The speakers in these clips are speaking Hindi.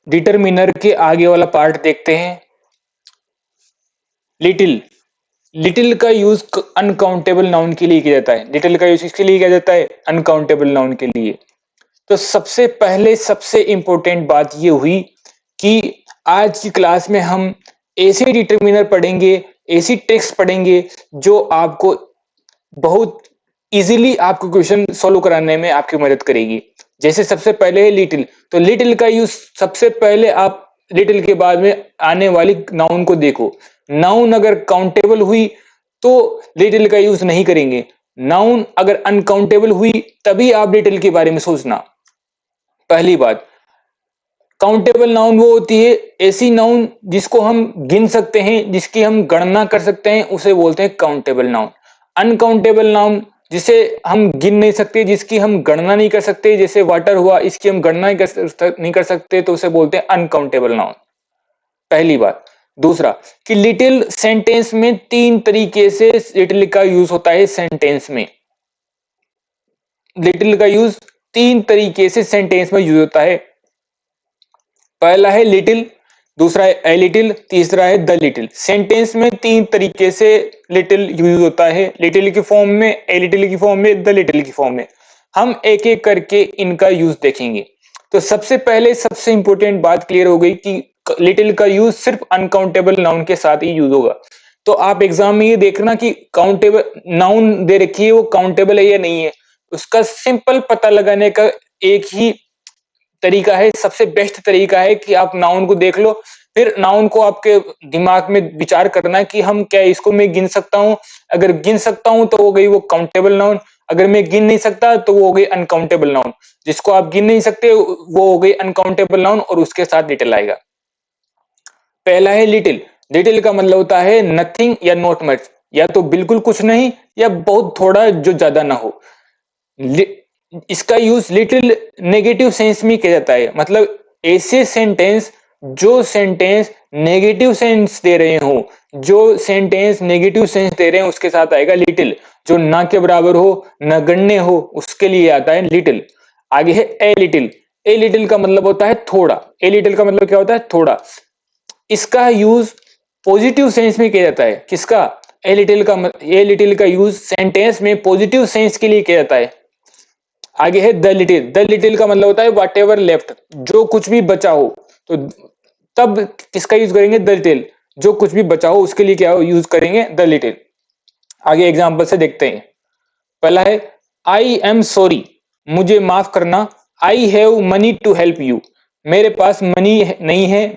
डिटरमिनर के आगे वाला पार्ट देखते हैं। लिटिल, लिटिल का यूज अनकाउंटेबल नाउन के लिए किया जाता है। लिटिल का यूज किसके लिए किया जाता है? अनकाउंटेबल नाउन के लिए। तो सबसे पहले सबसे इंपॉर्टेंट बात ये हुई कि आज की क्लास में हम ऐसे डिटरमिनर पढ़ेंगे, ऐसी ट्रिक्स पढ़ेंगे जो आपको बहुत इजीली आपको क्वेश्चन सॉल्व कराने में आपकी मदद करेगी। जैसे सबसे पहले है लिटिल, तो लिटिल का यूज सबसे पहले आप लिटिल के बाद में आने वाली नाउन को देखो। नाउन अगर काउंटेबल हुई तो लिटिल का यूज नहीं करेंगे, नाउन अगर अनकाउंटेबल हुई तभी आप लिटिल के बारे में सोचना। पहली बात, काउंटेबल नाउन वो होती है ऐसी नाउन जिसको हम गिन सकते हैं, जिसकी हम गणना कर सकते हैं, उसे बोलते हैं काउंटेबल नाउन। अनकाउंटेबल नाउन जिसे हम गिन नहीं सकते, जिसकी हम गणना नहीं कर सकते, जैसे वाटर हुआ, इसकी हम गणना नहीं कर सकते, तो उसे बोलते हैं अनकाउंटेबल नाउन। पहली बात। दूसरा कि लिटिल सेंटेंस में 3 तरीके से लिटिल का यूज होता है। सेंटेंस में लिटिल का यूज 3 तरीके से सेंटेंस में यूज होता है। पहला है लिटिल, दूसरा है ए लिटिल, तीसरा है द लिटिल। सेंटेंस में 3 तरीके से लिटिल यूज होता है, लिटिल की फॉर्म में, ए लिटिल की फॉर्म में, द लिटिल की फॉर्म में। हम एक एक करके इनका यूज देखेंगे। तो सबसे पहले सबसे इंपॉर्टेंट बात क्लियर हो गई कि लिटिल का यूज सिर्फ अनकाउंटेबल नाउन के साथ ही यूज होगा। तो आप एग्जाम में ये देखना कि काउंटेबल नाउन दे रखी है वो काउंटेबल है या नहीं है। उसका सिंपल पता लगाने का एक ही तरीका है, सबसे बेस्ट तरीका है कि आप नाउन को देख लो, फिर नाउन को आपके दिमाग में विचार करना है कि हम क्या इसको मैं गिन सकता हूं। अगर गिन सकता हूं तो हो गई वो काउंटेबल नाउन, अगर मैं गिन नहीं सकता तो वो हो गई अनकाउंटेबल नाउन। जिसको आप गिन नहीं सकते वो हो गई अनकाउंटेबल नाउन और उसके साथ लिटिल आएगा। पहला है लिटिल। लिटिल का मतलब होता है नथिंग या नॉट मच, या तो बिल्कुल कुछ नहीं या बहुत थोड़ा जो ज्यादा ना हो। इसका यूज लिटिल नेगेटिव सेंस में किया जाता है, मतलब ऐसे सेंटेंस जो सेंटेंस नेगेटिव सेंस दे रहे हो, जो सेंटेंस नेगेटिव सेंस दे रहे हैं उसके साथ आएगा लिटिल। जो ना के बराबर हो, नगण्य हो, उसके लिए आता है लिटिल। आगे है ए लिटिल। ए लिटिल का मतलब होता है थोड़ा। ए लिटिल का मतलब क्या होता है? थोड़ा। इसका यूज पॉजिटिव सेंस में किया जाता है। किसका? ए लिटिल का यूज सेंटेंस में पॉजिटिव सेंस के लिए किया जाता है। आगे है द लिटिल। द लिटिल का मतलब होता है व्हाट एवर लेफ्ट, जो कुछ भी बचा हो। तो तब किसका यूज करेंगे? The little. जो कुछ भी बचा हो उसके लिए क्या यूज करेंगे? The little. आगे एग्जांपल से देखते हैं। पहला है आई एम सॉरी, मुझे माफ करना। I have money to help you, मेरे पास मनी नहीं है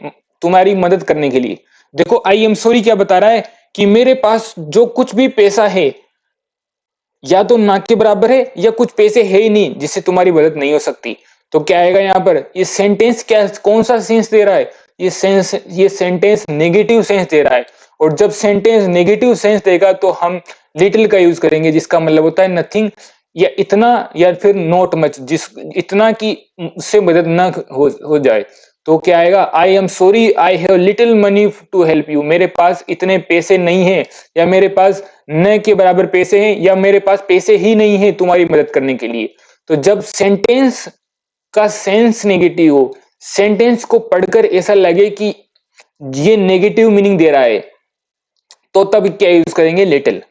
तुम्हारी मदद करने के लिए। देखो आई एम सॉरी क्या बता रहा है कि मेरे पास जो कुछ भी पैसा है या तो ना के बराबर है या कुछ पैसे है ही नहीं जिससे तुम्हारी मदद नहीं हो सकती। तो क्या आएगा यहाँ पर? ये सेंटेंस क्या, कौन सा सेंस दे रहा है? ये सेंटेंस नेगेटिव सेंस दे रहा है। और जब सेंटेंस नेगेटिव सेंस देगा तो हम लिटिल का यूज करेंगे, जिसका मतलब होता है नथिंग या इतना, या फिर नॉट मच, जिस इतना की उससे मदद ना हो जाए। तो क्या आएगा? I am sorry I have little money to help you, मेरे पास इतने पैसे नहीं है, या मेरे पास न के बराबर पैसे हैं, या मेरे पास पैसे ही नहीं है तुम्हारी मदद करने के लिए। तो जब सेंटेंस का सेंस नेगेटिव हो, सेंटेंस को पढ़कर ऐसा लगे कि ये नेगेटिव मीनिंग दे रहा है, तो तब क्या यूज करेंगे? लिटिल।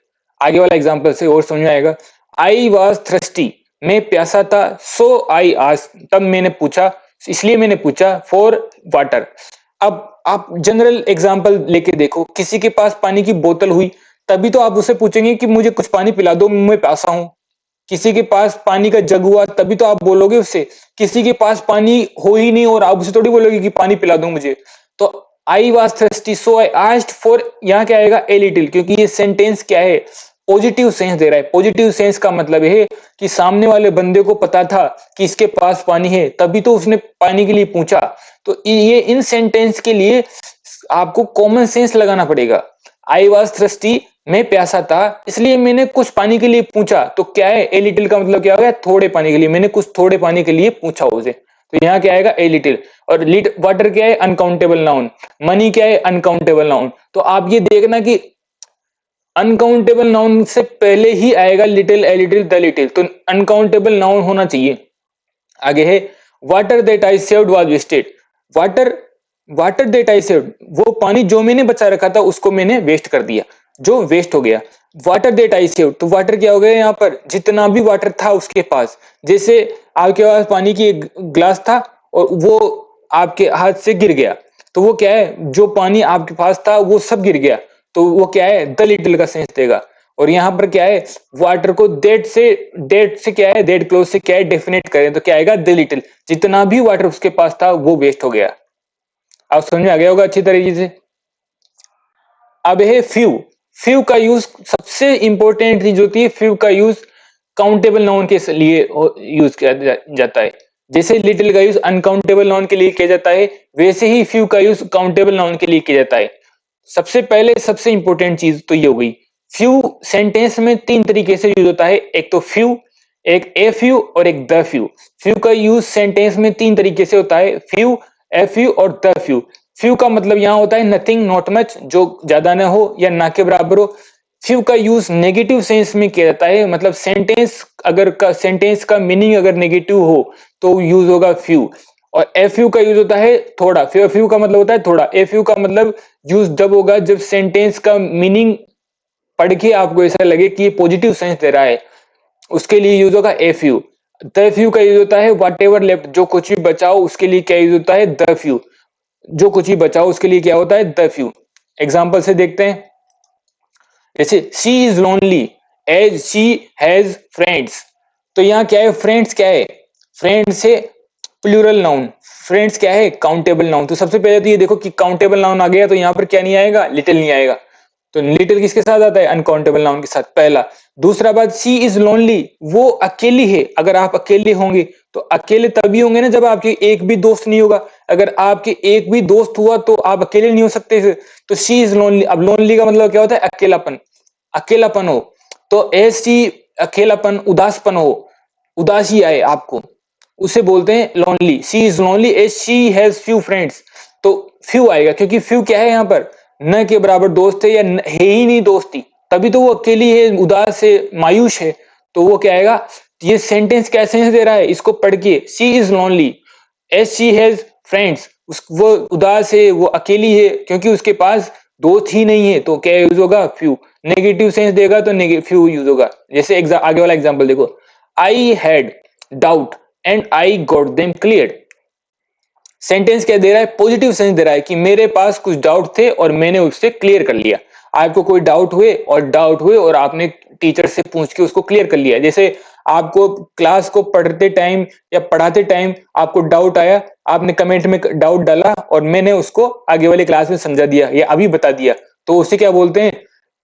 आगे वाला एग्जांपल से और समझ में आएगा। आई वॉज थ्रस्टी, मैं प्यासा था। सो आई आस्क्ड, तब मैंने पूछा, इसलिए मैंने पूछा। For water. अब आप जनरल एग्जांपल लेके देखो, किसी के पास पानी की बोतल हुई तभी तो आप उसे पूछेंगे कि मुझे कुछ पानी पिला दो, मैं प्यासा हूं। किसी के पास पानी का जग हुआ तभी तो आप बोलोगे उससे। किसी के पास पानी हो ही नहीं और आप उसे थोड़ी बोलोगे कि पानी पिला दो मुझे। तो I was thirsty so I asked for, यहाँ क्या आएगा? ए लिटिल, क्योंकि ये सेंटेंस क्या है? पॉजिटिव सेंस दे रहा है। पॉजिटिव सेंस का मतलब है कि सामने वाले बंदे को पता था कि इसके पास पानी है तभी तो उसने पानी के लिए पूछा। तो ये इन सेंटेंस के लिए आपको कॉमन सेंस लगाना पड़ेगा। आई वॉज थ्रस्टी, मैं प्यासा था इसलिए मैंने कुछ पानी के लिए पूछा। तो क्या है? ए लिटिल का मतलब क्या हो गया? थोड़े पानी के लिए, मैंने कुछ थोड़े पानी के लिए पूछा उसे। तो यहाँ क्या आएगा? A little. और वाटर क्या है? Uncountable noun. मनी क्या है? Uncountable noun. तो आप ये देखना कि अनकाउंटेबल नाउन से पहले ही आएगा little, a little, the little. तो अनकाउंटेबल नाउन होना चाहिए। आगे है water that I saved was wasted, water water that I saved, वो पानी जो मैंने बचा रखा था उसको मैंने वेस्ट कर दिया, जो वेस्ट हो गया। वाटर दैट आई सेव्ड, तो वाटर क्या हो गया यहाँ पर, जितना भी वाटर था उसके पास। जैसे आपके पास पानी की एक ग्लास था और वो आपके हाथ से गिर गया, तो वो क्या है, जो पानी आपके पास था वो सब गिर गया, तो वो क्या है, द लिटिल का सेंस देगा। और यहाँ पर क्या है, वाटर को डेट से क्या है, डेट क्लोज से क्या है, डेफिनेट करें तो क्या आएगा, द लिटिल, जितना भी वाटर उसके पास था वो वेस्ट हो गया। आप समझ में आ गया होगा अच्छी तरीके से। अब है फ्यू। फ्यू का यूज सबसे इंपॉर्टेंट चीज होती है, फ्यू का यूज काउंटेबल नाउन के लिए यूज किया जाता है। जैसे लिटिल का यूज अनकाउंटेबल नाउन के लिए किया जाता है, वैसे ही फ्यू का यूज काउंटेबल नाउन के लिए किया जाता है। सबसे पहले सबसे इंपॉर्टेंट चीज तो ये हो गई। फ्यू सेंटेंस में तीन तरीके से यूज होता है, एक तो फ्यू, एक ए फ्यू और एक द फ्यू। फ्यू का यूज सेंटेंस में तीन तरीके से होता है, फ्यू, ए फ्यू और द फ्यू। फ्यू का मतलब यहाँ होता है नथिंग, नॉट मच, जो ज्यादा ना हो या ना के बराबर हो। फ्यू का यूज नेगेटिव सेंस में किया जाता है, मतलब सेंटेंस का मीनिंग अगर नेगेटिव हो तो यूज होगा फ्यू। और एफ यू का यूज होता है थोड़ा। एफ यू का मतलब होता है थोड़ा। एफ यू का मतलब यूज जब होगा जब सेंटेंस का मीनिंग पढ़ के आपको ऐसा लगे कि ये पॉजिटिव सेंस दे रहा है, उसके लिए यूज होगा एफ यू। द फ्यू का यूज होता है वट एवर लेफ्ट, जो कुछ भी बचाओ उसके लिए क्या यूज होता है, द फ्यू, जो कुछ भी बचाओ उसके लिए क्या होता है, द फ्यू। एग्जाम्पल से देखते हैं, जैसे she is lonely as she has friends. तो यहाँ क्या है, फ्रेंड्स क्या है, फ्रेंड्स से प्लूरल नाउन, फ्रेंड्स क्या है, काउंटेबल नाउन। तो सबसे पहले तो ये देखो कि काउंटेबल नाउन आ गया, तो यहाँ पर क्या नहीं आएगा, लिटिल नहीं आएगा। तो लिटिल किसके साथ आता है, अनकाउंटेबल नाउन के साथ, पहला। दूसरा बात, सी इज लोनली, वो अकेली है। अगर आप अकेले होंगे तो अकेले तभी होंगे ना जब आपके एक भी दोस्त नहीं होगा। अगर आपके एक भी दोस्त हुआ तो आप अकेले नहीं हो सकते फिर। तो शी इज लोनली, अब लोनली का मतलब क्या होता है, अकेलापन, अकेलापन हो। तो एज सी, अकेलापन, उदासपन हो, उदासी आए आपको, उसे बोलते हैं lonely. She is lonely as she has few friends. तो फ्यू आएगा क्योंकि फ्यू क्या है यहाँ पर, न के बराबर दोस्त है या है ही नहीं दोस्ती, तभी तो वो अकेली है, उदास है, मायूस है। तो वो क्या आएगा, ये सेंटेंस क्या सेंस दे रहा है, इसको पढ़ के, she is lonely as she has friends, वो उदास है, वो अकेली है क्योंकि उसके पास दोस्त ही नहीं है। तो क्या यूज होगा, फ्यू। नेगेटिव सेंस देगा तो फ्यू यूज होगा। जैसे आगे वाला एग्जांपल देखो, I had doubt and I got them clear. Sentence क्या दे रहा है, पॉजिटिव सेंस दे रहा है कि मेरे पास कुछ डाउट थे और मैंने उससे क्लियर कर लिया। आपको कोई डाउट हुए और आपने टीचर से पूछ के उसको क्लियर कर लिया। जैसे आपको क्लास को पढ़ते टाइम या पढ़ाते टाइम आपको डाउट आया, आपने कमेंट में डाउट डाला और मैंने उसको आगे वाली क्लास में समझा दिया या अभी बता दिया, तो उसे क्या बोलते हैं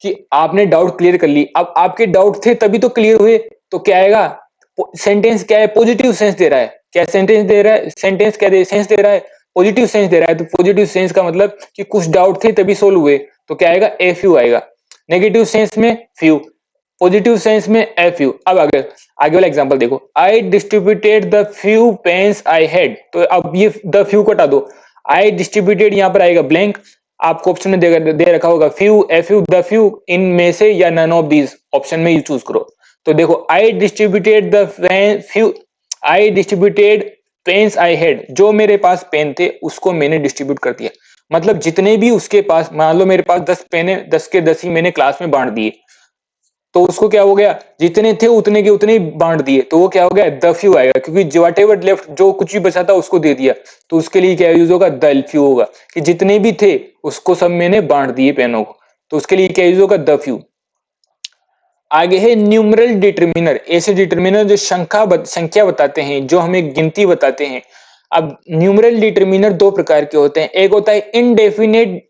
कि आपने डाउट क्लियर कर ली। अब आपके डाउट थे तभी तो क्लियर हुए, तो क्या आएगा, सेंटेंस क्या है, पॉजिटिव सेंस दे रहा है। क्या सेंटेंस दे रहा है, सेंटेंस क्या दे, सेंस दे रहा है, पॉजिटिव सेंस दे रहा है। तो पॉजिटिव सेंस का मतलब कि कुछ डाउट थे तभी सोल्व हुए, तो क्या आएगा, एफ यू आएगा। नेगेटिव सेंस में फ्यू, पॉजिटिव सेंस में एफ यू। अब आगे वाला एग्जांपल देखो, I distributed the few pens I had. तो अब ये द फ्यू को हटा दो, आई डिस्ट्रीब्यूटेड यहाँ पर आएगा ब्लैंक, आपको ऑप्शन में दे रखा होगा few, F you, the few, इनमें से या नन ऑफ दीज ऑप्शन में यू चूज करो। तो देखो, I distributed pens I had, जो मेरे पास पेन थे उसको मैंने डिस्ट्रीब्यूट कर दिया। मतलब जितने भी उसके पास, मान लो मेरे पास 10 पेन है, 10 के 10 ही मैंने क्लास में बांट दिए, तो उसको क्या हो गया, जितने थे उतने के उतने ही बांट दिए, तो वो क्या हो गया, द फ्यू आएगा, क्योंकि वट एवर लेफ्ट, जो कुछ भी बचा था उसको दे दिया। तो उसके लिए क्या यूज होगा, द फ्यू होगा, कि जितने भी थे उसको सब मैंने बांट दिए पेनों को, तो उसके लिए क्या यूज होगा, द फ्यू। आगे है न्यूमरल डिटरमिनर, ऐसे डिटरमिनर जो संख्या बताते हैं, जो हमें गिनती बताते हैं। अब न्यूमरल डिटरमिनर दो प्रकार के होते हैं, एक होता है इनडेफिनेट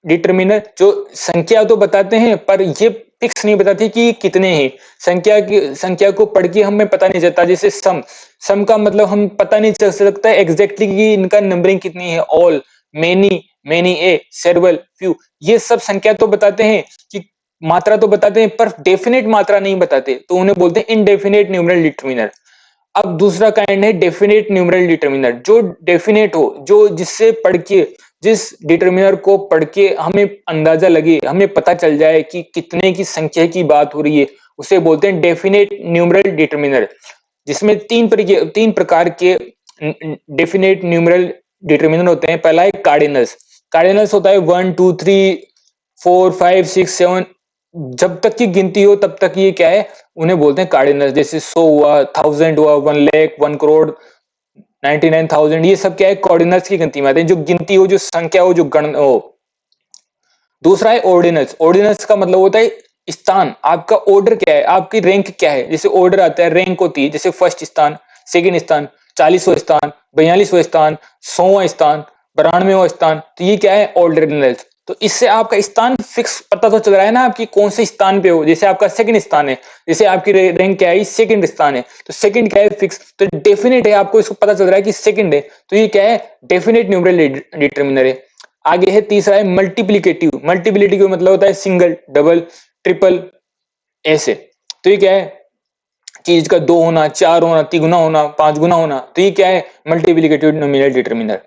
डिटरमिनर, जो संख्या तो बताते हैं पर ये फिक्स नहीं बताती कि कितने हैं। संख्या को पढ़ के हमें पता नहीं चलता। जैसे सम का मतलब हम पता नहीं चल सकता है एग्जैक्टली कि इनका नंबरिंग कितनी है। ऑल, मेनी ए, सेवरल, फ्यू, ये सब संख्या तो बताते हैं, कि मात्रा तो बताते हैं, पर डेफिनेट मात्रा नहीं बताते, तो उन्हें बोलते हैं इनडेफिनेट न्यूमरल डिटरमिनर। अब दूसरा काइंड है डेफिनेट न्यूमरल डिटरमिनर, जो डेफिनेट हो, जो जिससे पढ़ के, जिस डिटरमिनर को पढ़ के हमें अंदाजा लगे, हमें पता चल जाए कि कितने की संख्या की बात हो रही है, उसे बोलते हैं डेफिनेट न्यूमरल डिटरमिनर। जिसमें तीन प्रकार के डेफिनेट न्यूमरल डिटर्मिनर होते हैं। पहला है कार्डिनल्स। कार्डिनल्स होता है 1 2 3 4 5 6 7, जब तक की गिनती हो तब तक ये क्या है, उन्हें बोलते हैं कार्डिनल्स। जैसे 100 हुआ, 1000 हुआ, 1 लाख, 1 करोड़, 99,000, ये सब क्या है, कार्डिनल्स की गिनती में आते हैं। जो गिनती हो, जो संख्या हो, जो गण हो। दूसरा है ऑर्डिनल्स। ऑर्डिनल्स का मतलब होता है स्थान, आपका ऑर्डर क्या है, आपकी रैंक क्या है। जैसे ऑर्डर आता है, रैंक होती है, जैसे फर्स्ट स्थान, सेकंड स्थान, 40वां स्थान, 42वां स्थान, 100वां स्थान, 92वां स्थान। तो ये क्या है, ऑर्डिनल्स। तो इससे आपका स्थान फिक्स पता तो चल रहा है ना, आपकी कौन से स्थान पे हो। जैसे आपका सेकंड स्थान है, जैसे आपकी रैंक क्या है, सेकंड स्थान है, तो सेकंड क्या है, फिक्स, तो डेफिनेट है, आपको इसको पता चल रहा है कि सेकंड है, तो ये क्या है, डेफिनेट न्यूमरल डिटर्मिनर है। आगे है तीसरा है मल्टीप्लिकेटिव। मल्टीप्लिकेटिव मतलब होता है सिंगल, डबल, ट्रिपल, ऐसे। तो ये क्या है, चीज का 2 होना, 4 होना, 3 गुना होना, 5 गुना होना। तो ये क्या है, मल्टीप्लिकेटिव न्यूमरल डिटर्मिनर।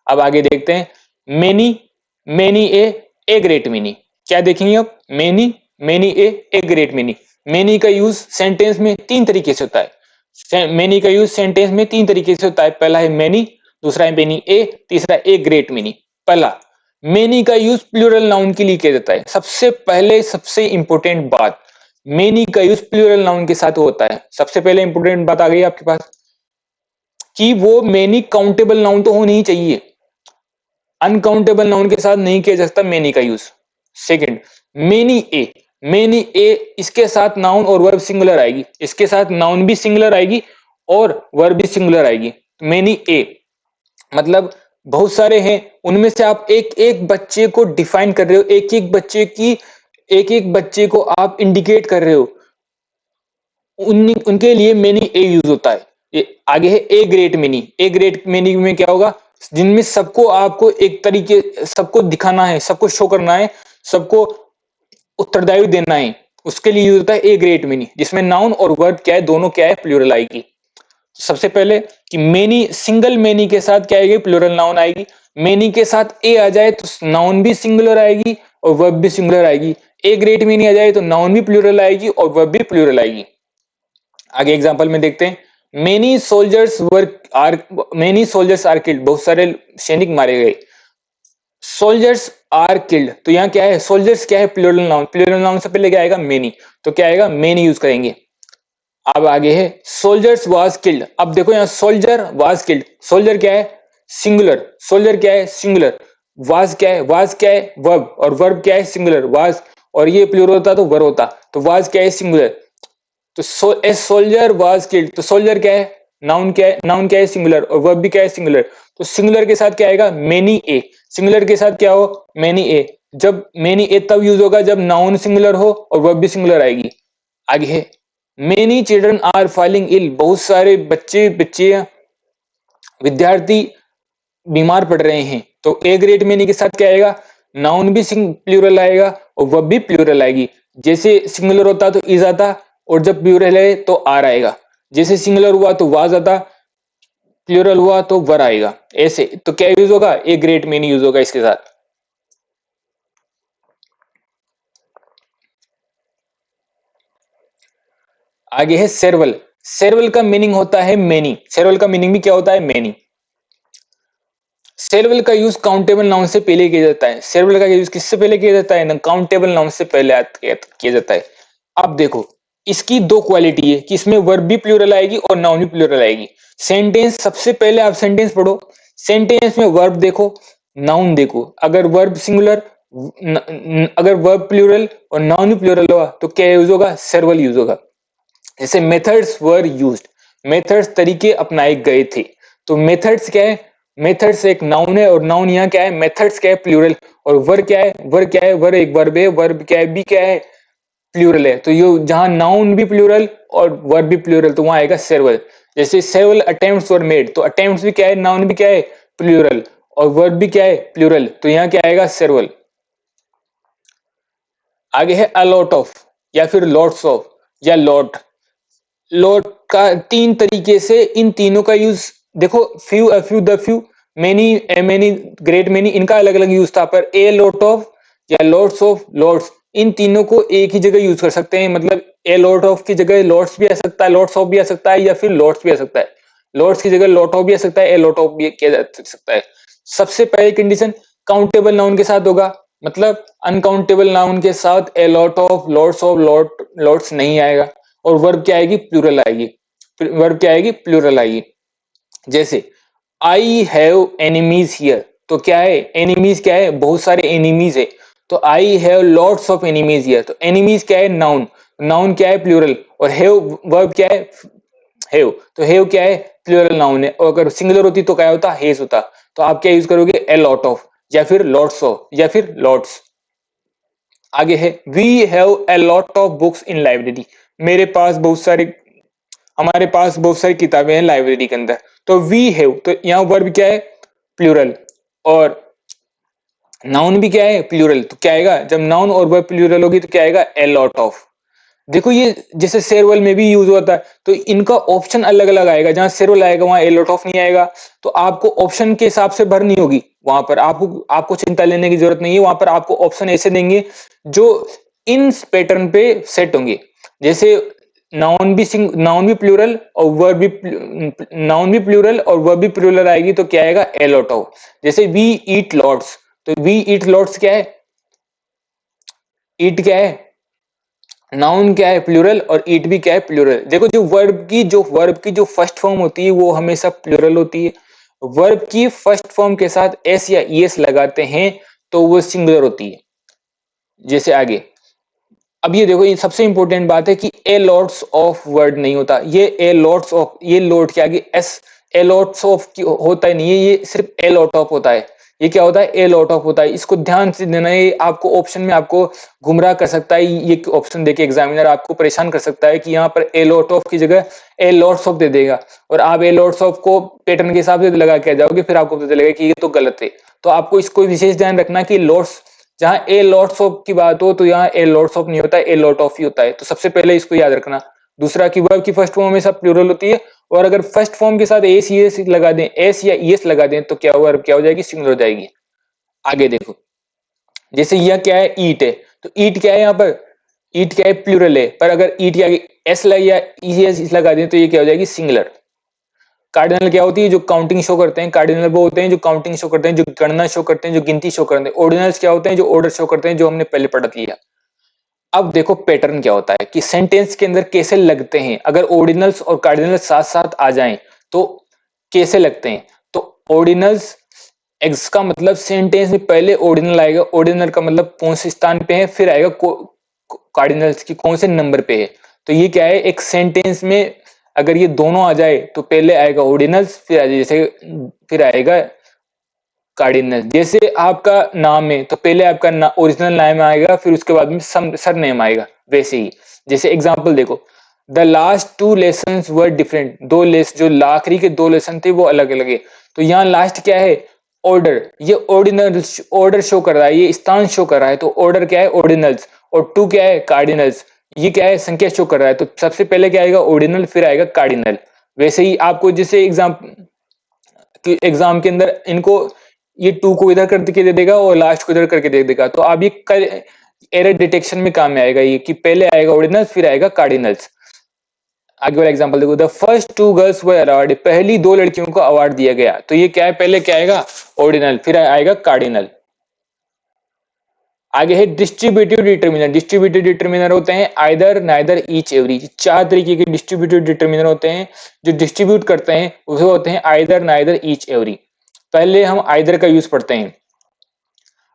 अब आगे देखते हैं many, many a great many. क्या देखेंगे अब, many, many a great many. Many का यूज सेंटेंस में 3 तरीके से होता है। मेनी का यूज सेंटेंस में 3 तरीके से होता है। पहला है मेनी, दूसरा है मेनी ए, तीसरा ए ग्रेट मेनी। पहला, मेनी का यूज प्लूरल नाउन के लिए किया जाता है। सबसे पहले सबसे इंपॉर्टेंट बात, मेनी का यूज प्लूरल नाउन के साथ होता है। सबसे पहले इंपॉर्टेंट बात आ गई आपके पास कि वो मेनी काउंटेबल नाउन तो होनी ही चाहिए, अनकाउंटेबल नाउन के साथ नहीं किया जा सकता मेनी का यूज। सेकंड, मेनी ए, मेनी ए, इसके साथ नाउन और वर्ब सिंगुलर आएगी, इसके साथ नाउन भी सिंगुलर आएगी और वर्ब भी सिंगुलर आएगी। मेनी ए मतलब बहुत सारे हैं, उनमें से आप एक एक बच्चे को डिफाइन कर रहे हो, एक एक बच्चे की, एक एक बच्चे को आप इंडिकेट कर रहे हो, उनके लिए मेनी ए यूज होता है। ये आगे है a great many. A great many में क्या होगा, जिनमें सबको आपको एक तरीके, सबको दिखाना है, सबको शो करना है, सबको उत्तरदायी देना है, उसके लिए यूज होता है ए ग्रेट मेनी, जिसमें नाउन और वर्ब क्या है, दोनों क्या है, प्लूरल आएगी। सबसे पहले कि मेनी, सिंगल मेनी के साथ क्या आएगी, प्लूरल नाउन आएगी। मेनी के साथ ए आ जाए तो नाउन भी सिंगुलर आएगी और वर्ब भी सिंगुलर आएगी। ए ग्रेट मेनी आ जाए तो नाउन भी प्लूरल आएगी और वर्ब भी प्लूरल आएगी। आगे एग्जांपल में देखते हैं, मेनी सोल्जर्स आर किल्ड, बहुत सारे सैनिक मारे गए। सोल्जर्स आर किल्ड, तो यहाँ क्या है, सोल्जर्स क्या है, प्लूरल नाउन, प्लूरल नाउन से पहले क्या आएगा, मेनी, तो क्या आएगा, मेनी यूज करेंगे। अब आगे है सोल्जर्स वाज किल्ड। अब देखो यहाँ सोल्जर वाज किल्ड, सोल्जर क्या है, सिंगुलर, सोल्जर क्या है, सिंगुलर, वाज क्या है, वाज क्या है, वर्ब, और वर्ब क्या है, सिंगुलर, वाज, और ये प्लूरल होता तो वर्ब होता, तो वाज क्या है, सिंगुलर। तो ए सोल्जर वाज किल्ड, तो सोल्जर क्या है, नाउन क्या है, नाउन क्या है, सिंगुलर, और वर्ब भी क्या है, सिंगुलर। तो सिंगुलर के साथ क्या आएगा, मेनी ए, सिंगुलर के साथ क्या हो, मेनी ए। जब मेनी ए तब यूज होगा जब नाउन सिंगुलर हो और वर्ब भी सिंगुलर आएगी। आगे है मेनी चिल्ड्रन आर फॉलिंग इल, बहुत सारे बच्चे विद्यार्थी बीमार पड़ रहे हैं। तो ए ग्रेट मेनी के साथ क्या आएगा, नाउन भी प्लूरल आएगा और वर्ब भी प्लूरल आएगी। जैसे सिंगुलर होता तो इज आता, और जब प्लूरल है तो आर आएगा। जैसे सिंगुलर हुआ तो वाज आता, प्लूरल हुआ तो वर आएगा। ऐसे तो क्या यूज होगा, ए ग्रेट मेनी यूज होगा इसके साथ। आगे है सेरवल। सेरवल का मीनिंग होता है मेनी, सेरवल का मीनिंग भी क्या होता है, मेनी। सेरवल का यूज काउंटेबल नाउन से पहले किया जाता है। सेरवल का यूज किससे पहले किया जाता है, काउंटेबल नाउन से पहले किया जाता है। अब देखो इसकी 2 क्वालिटी है कि इसमें वर्ब भी प्लूरल आएगी और नाउन भी प्लूरल आएगी। सेंटेंस, सबसे पहले आप सेंटेंस पढ़ो, सेंटेंस में वर्ब देखो, नाउन देखो। अगर वर्ब सिंगुलर, अगर वर्ब प्लूरल और नाउन भी प्लूरल हुआ तो क्या यूज होगा, सेरवल यूज होगा। जैसे मेथड्स वर यूज्ड, मेथड्स तरीके अपनाए गए थे। तो मेथड्स क्या है, मेथड्स एक नाउन है और नाउन यहाँ क्या है, मेथड्स क्या है, प्लूरल, और वर क्या है, वर क्या है, वर एक वर्ब है, वर्ब क्या है, भी क्या है, प्लूरल है। तो ये जहां नाउन भी प्लूरल और वर्ब भी प्लूरल, तो वहां आएगा सेवरल। जैसे सेवरल अटेम्प्ट्स वर मेड, तो अटेम्प्ट्स भी क्या है, नाउन भी क्या है, प्लूरल, और वर्ब भी क्या है, प्लूरल, तो यहाँ क्या आएगा, सेवरल। आगे है अलॉट ऑफ या फिर लॉट्स ऑफ या लॉट। लॉट का 3 तरीके से, इन तीनों का यूज देखो, few, a few, the few, many, A many, great many, इनका अलग अलग यूज था। पर ए लॉट ऑफ या लॉट्स ऑफ, लॉट्स, इन तीनों को एक ही जगह यूज कर सकते हैं। मतलब ए लॉट ऑफ की जगह लॉट्स भी आ सकता है, लॉट्स ऑफ भी आ सकता है, या फिर लॉट्स भी आ सकता है। लॉट्स की जगह लॉट ऑफ भी आ सकता है, ए लॉट ऑफ भी किया जा सकता है। सबसे पहली कंडीशन काउंटेबल नाउन के साथ होगा, मतलब अनकाउंटेबल नाउन के साथ ए lot of, lots of, lots नहीं आएगा। और वर्ब क्या आएगी? प्लूरल आएगी। वर्ब क्या आएगी? प्लूरल आएगी। जैसे आई हैव एनिमीज हियर, तो क्या है? एनिमीज क्या है? बहुत सारे एनिमीज है। तो I have lots of enemies here, तो एनिमीज क्या है? नाउन। नाउन क्या है? प्लूरल। और हैव वर्ब क्या है? हैव। तो हैव क्या है? प्लूरल नाउन है। और अगर सिंगुलर होती तो क्या होता? हैज होता। तो आप क्या यूज करोगे? ए लॉट ऑफ, या फिर लॉट्स ऑफ, या फिर लॉट्स। आगे है we have a lot of books in library, मेरे पास बहुत सारे, हमारे पास बहुत सारी किताबें हैं लाइब्रेरी के अंदर। तो वी हैव, तो यहाँ वर्ब क्या है? प्लूरल। और नाउन भी क्या है? प्लूरल। तो क्या आएगा? जब नाउन और वर्ब प्लूरल होगी तो क्या आएगा? ए लॉट ऑफ। देखो ये जैसे सेरवल में भी यूज होता है, तो इनका ऑप्शन अलग अलग आएगा। जहां सेरवल आएगा वहां ए लॉट ऑफ नहीं आएगा। तो आपको ऑप्शन के हिसाब से भरनी होगी। वहां पर आपको आपको चिंता लेने की जरूरत नहीं है। वहां पर आपको ऑप्शन ऐसे देंगे जो इन पैटर्न पे सेट होंगे। जैसे नाउन भी प्लूरल और वर्ब भी, नाउन भी प्लूरल और वर्ब भी प्लूरल आएगी तो क्या आएगा? ए लॉट ऑफ। जैसे वी ईट लॉट्स, तो वी ईट लॉट्स क्या है? ईट क्या है? नाउन क्या है? प्लूरल। और ईट भी क्या है? प्लूरल। देखो जो वर्ब की जो फर्स्ट फॉर्म होती है वो हमेशा प्लूरल होती है। वर्ब की फर्स्ट फॉर्म के साथ एस या ईएस लगाते हैं तो वो सिंगुलर होती है। जैसे आगे, अब ये देखो, ये सबसे इंपॉर्टेंट बात है कि ए लॉट्स ऑफ वर्ड नहीं होता। ये ए लॉट्स ऑफ, ये लॉट के आगे एस, ए लॉट्स ऑफ होता ही नहीं है, ये सिर्फ ए लॉट ऑफ होता है। ये क्या होता है? ए लॉट ऑफ होता है। इसको ध्यान से देना है। आपको ऑप्शन में आपको गुमराह कर सकता है। ये ऑप्शन देके एग्जामिनर आपको परेशान कर सकता है कि यहाँ पर ए लॉट ऑफ की जगह ए लॉट्स ऑफ दे देगा, और आप ए लॉट्स ऑफ को पैटर्न के हिसाब से लगा के आ जाओगे, फिर आपको पता चलेगा कि ये तो गलत है। तो आपको इसको विशेष ध्यान रखना कि लॉट्स, जहां ए लॉट्स ऑफ की बात हो तो यहाँ ए लॉट्स ऑफ नहीं होता है, ए लॉट ऑफ ही होता है। तो सबसे पहले इसको याद रखना। दूसरा कि वर्ब की फर्स्ट फॉर्म हमेशा प्लूरल होती है, और अगर फर्स्ट फॉर्म के साथ एस ईएस लगा दें, एस या ईएस लगा दें, तो क्या वर्ब क्या हो जाएगी? सिंगुलर हो जाएगी। आगे देखो, जैसे यह क्या है? ईट है। तो ईट क्या है? यहाँ पर ईट क्या है? प्लूरल है। पर अगर ईट या एस लगा या ईएस लगा दें तो ये क्या हो जाएगी? सिंगुलर। कार्डिनल क्या होती है? जो काउंटिंग शो करते हैं। कार्डिनल वो होते हैं जो काउंटिंग शो करते हैं, जो गणना शो करते हैं, जो गिनती शो करते हैं। ऑर्डिनल्स क्या होते हैं? जो ऑर्डर शो करते हैं, जो हमने पहले पढ़ा लिया। अब देखो पैटर्न क्या होता है कि सेंटेंस के अंदर कैसे लगते हैं। अगर ऑर्डिनल्स और कार्डिनल्स साथ साथ आ जाएं तो कैसे लगते हैं? तो ऑर्डिनल्स, एक्स का मतलब सेंटेंस में पहले ऑर्डिनल आएगा। ऑर्डिनल का मतलब कौन से स्थान पे है, फिर आएगा कार्डिनल्स की कौन से नंबर पे है। तो ये क्या है? एक सेंटेंस में अगर ये दोनों आ जाए तो पहले आएगा ऑर्डिनल्स, फिर आएगा कार्डिनल। जैसे आपका नाम है तो पहले आपका ओरिजिनल नाम आएगा, फिर उसके बाद में सर नेम आएगा। वैसे ही जैसे एग्जांपल देखो, the last two lessons were different, जो आखिरी के दो लेसन थे वो अलग अलग है। तो यहाँ लास्ट क्या है? ऑर्डर। ये ऑर्डिनल ऑर्डर शो कर रहा है, ये स्थान शो कर रहा है। तो ऑर्डर क्या है? ऑर्डिनल्स। और टू क्या है? कार्डिनल्स। ये क्या है? संख्या शो कर रहा है। तो सबसे पहले क्या आएगा? ऑर्डिनल, फिर आएगा कार्डिनल। वैसे ही आपको जैसे एग्जाम के अंदर इनको, ये टू को इधर करके दे देगा और लास्ट को इधर करके दे देगा। तो आप ये एरर डिटेक्शन में काम में आएगा, ये कि पहले आएगा ऑर्डिनल्स, फिर आएगा कार्डिनल्स। आगे वाला एग्जांपल देखो, the first two girls were award, पहली दो लड़कियों को अवार्ड दिया गया। तो ये क्या है? पहले क्या आएगा? ऑर्डिनल, फिर आएगा कार्डिनल। आगे है डिस्ट्रीब्यूटिव डिटर्मिनर। डिस्ट्रीब्यूटिव डिटर्मिनर होते हैं आइदर, नाइदर, ईच, एवरी। चार तरीके के डिस्ट्रीब्यूटिव डिटर्मिनर होते हैं जो डिस्ट्रीब्यूट करते हैं, उसे होते हैं आइदर, नाइदर, ईच, एवरी। पहले हम आइदर का यूज पढ़ते हैं।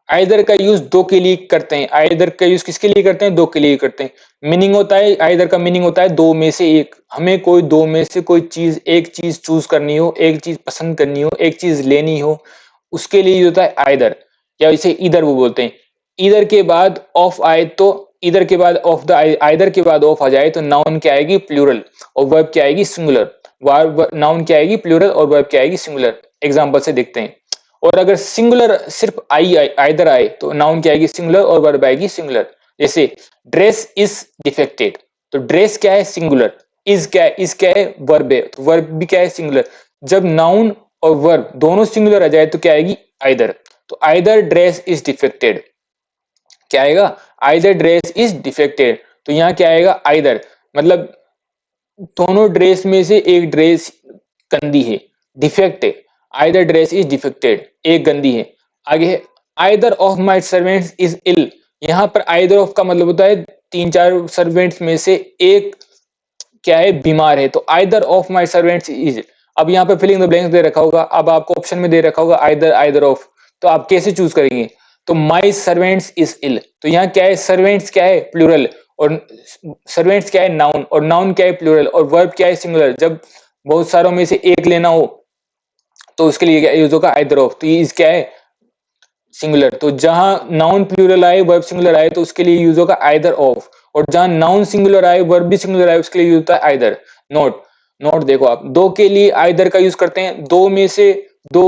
आइदर का यूज दो के लिए करते हैं। आइदर का यूज किसके लिए करते हैं? दो के लिए करते हैं। मीनिंग होता है, आइदर का मीनिंग होता है दो में से एक। हमें कोई दो में से कोई चीज, एक चीज चूज करनी हो, एक चीज पसंद करनी हो, एक चीज लेनी हो, उसके लिए होता है आइदर, या इसे इधर वो बोलते हैं। इधर के बाद ऑफ आए तो, इधर के बाद ऑफ द, आइदर के बाद ऑफ आ जाए तो नाउन क्या आएगी? प्लूरल, और वर्ब क्या आएगी? सिंगुलर। नाउन क्या आएगी? प्लूरल, और वर्ब क्या आएगी? सिंगुलर। एग्जांपल से देखते हैं। और अगर सिंगुलर सिर्फ आइदर आए तो नाउन क्या आएगी? सिंगुलर, और वर्ब आएगी सिंगुलर। जैसे ड्रेस इज डिफेक्टेड, तो ड्रेस क्या है? सिंगुलर। इज क्या है? इज क्या है? वर्ब है, तो वर्ब भी क्या है? सिंगुलर। जब नाउन और वर्ब दोनों सिंगुलर आ जाए तो क्या आएगी? आइदर। तो आइदर ड्रेस इज डिफेक्टेड, क्या आएगा? Either dress is defected. तो यहाँ क्या आएगा? आइदर, मतलब दोनों ड्रेस में से एक ड्रेस गंदी है, डिफेक्ट है। आइदर ड्रेस इज डिफेक्टेड, एक गंदी है। आगे है either of my servants is ill, यहाँ पर आइदर ऑफ का मतलब होता है तीन चार सर्वेंट्स में से एक क्या है, बीमार है, तो either of my servants is. अब यहाँ पे फिलिंग द ब्लैंक्स दे रखा होगा, अब आपको ऑप्शन में दे रखा होगा आइदर आइदर ऑफ, तो आप कैसे चूज करेंगे? तो माय सर्वेंट्स इज इल, तो यहाँ क्या है, सर्वेंट्स क्या है, प्लूरल, और सर्वेंट्स क्या है, नाउन, और नाउन क्या है, प्लूरल, और वर्ब क्या है, सिंगुलर। जब बहुत सारों में से एक लेना हो तो उसके लिए क्या यूज होगा, आइदर ऑफ, तो ये क्या है, सिंगुलर। तो जहां नाउन प्लूरल आए, वर्ब सिंगुलर आए, तो उसके लिए यूज होगा आइदर ऑफ, और जहां नाउन सिंगुलर आए, वर्ब भी सिंगुलर आए, उसके लिए यूज होता है आइदर। नोट नोट देखो, आप दो के लिए आइदर का यूज करते हैं, दो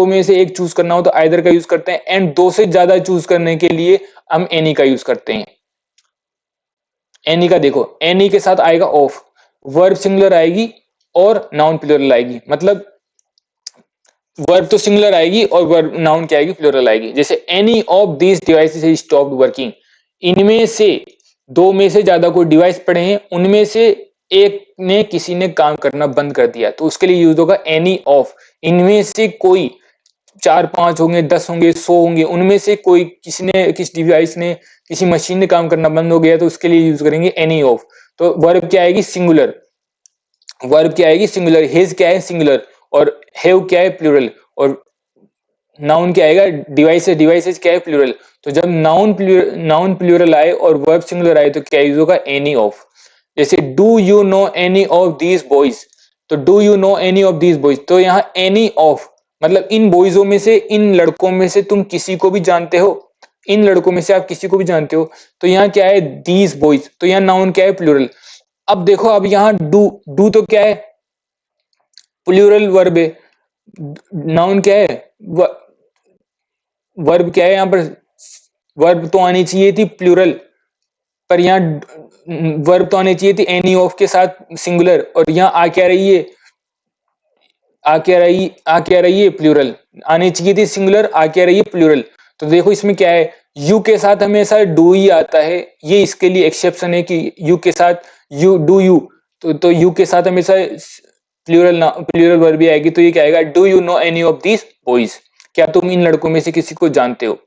में से एक चूज करना हो तो आइदर का यूज करते हैं, एंड दो से ज्यादा चूज करने के लिए हम एनी का यूज करते हैं। एनी का देखो, एनी के साथ आएगा ऑफ, वर्ब सिंगुलर आएगी और नाउन प्लूरल आएगी, मतलब वर्ब तो सिंगुलर आएगी और वर्ब नाउन क्या आएगी, प्लूरल आएगी। जैसे any of these devices is stopped working, इनमें से दो में से ज्यादा कोई डिवाइस पड़े हैं, उनमें से एक ने किसी ने काम करना बंद कर दिया, तो उसके लिए यूज होगा एनी ऑफ। इनमें से कोई, चार पांच होंगे, 10 होंगे, 100 होंगे, उनमें से कोई किस डिवाइस ने, किसी मशीन ने काम करना बंद हो गया, तो उसके लिए यूज करेंगे एनी ऑफ। तो वर्ब क्या आएगी, सिंगुलर, वर्ब क्या आएगी, सिंगुलर, हिज क्या है, सिंगुलर, और हैव क्या है, प्लूरल, और नाउन क्या आएगा, डिवाइसेस, डिवाइसेस क्या है, प्लूरल। तो जब नाउन प्लूरल आए और वर्ब सिंगुलर आए तो क्या यूज होगा, एनी ऑफ। जैसे do you know any of these boys, तो do you know any of these boys, तो यहाँ एनी ऑफ मतलब इन बॉयजों में से, इन लड़कों में से तुम किसी को भी जानते हो, इन लड़कों में से आप किसी को भी जानते हो। तो यहाँ क्या है, दीज बॉयज, तो यहाँ नाउन क्या है, प्लूरल। अब देखो, अब यहाँ डू तो क्या है, प्लूरल वर्ब है, नाउन क्या है, वर्ब क्या है, यहाँ पर वर्ब तो आनी चाहिए थी प्लूरल, पर यहाँ वर्ब तो आनी चाहिए थी एनी ऑफ के साथ सिंगुलर, और यहाँ आ क्या रही है, प्लूरल। आनी चाहिए थी सिंगुलर, आ क्या रही है, प्लूरल। तो देखो इसमें क्या है, यू के साथ हमेशा डू ही आता है, ये इसके लिए एक्सेप्शन है कि यू के साथ यू डू यू, तो यू के साथ हमेशा प्लूरल वर्ब भी आएगी। तो ये क्या आएगा, do you know any of these boys, क्या तुम इन लड़कों में से किसी को जानते हो।